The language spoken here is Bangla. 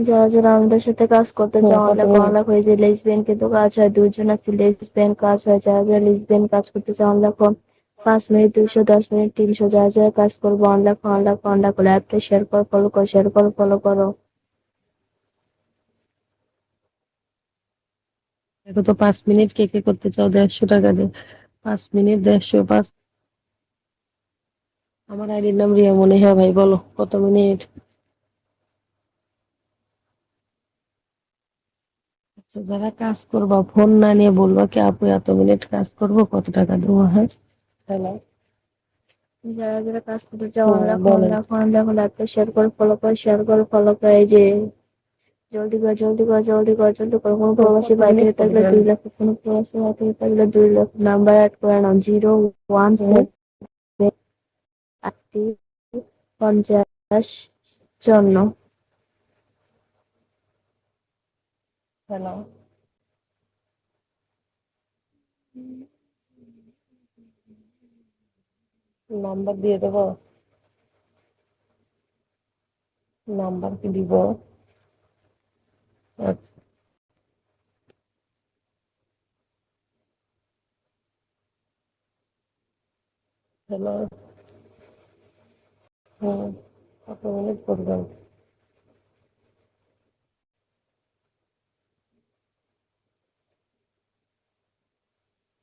যারা যারা আমাদের সাথে কাজ করতে হ্যাঁ, চাও, কত অনলাইন মিনিট? অনলাইন হয়ে যে লেসবিয়ান কিন্তু কাজ হয়, দুইজন আছে লেসবিয়ান কাজ হয়, যারা যারা লেসবিয়ান কাজ করতে চাও অনলাইন 5 মিনিট 210 মিনিট 300, যারা যারা কাজ করবো অনলাইন করে অ্যাপটা শেয়ার করো, ফলো করো, শেয়ার করো, ফলো করো। দেখো তো 5 মিনিট কে কে করতে চাও, 150 টাকা দিয়ে। 5 মিনিট 150, 5। আমার আইডির নাম রিয়া মনে। হ্যাঁ ভাই, বলো কত মিনিট? আচ্ছা, যারা কাজ করবা ফোন না নিয়ে বলবা কি আপু এত মিনিট কাজ করবো, কত টাকা দেবো? হ্যাঁ, হ্যালো। যারা যারা কাজ করতে চাও হ্যাঁ, বলেন। অনলাইন হলে অ্যাপটা শেয়ার করো, ফলো করো, শেয়ার করো, ফলো করো। এই যে জলদি কর, জলদি কর, জলদি কর, জলদি কর। কোনো তো প্রবাসী কত বাইরে মিনিট থাকলে করবেন? 2 লাখ, কোনো প্রবাসী বাইরে থাকলে 2 লাখ নাম্বার অ্যাড করে নাও, 017 হুম। 80 50 54। হ্যালো। নাম্বার দিয়ে দেবো? নাম্বার কি দিব? আচ্ছা। হ্যালো। হুম। কত মিনিট করবেন?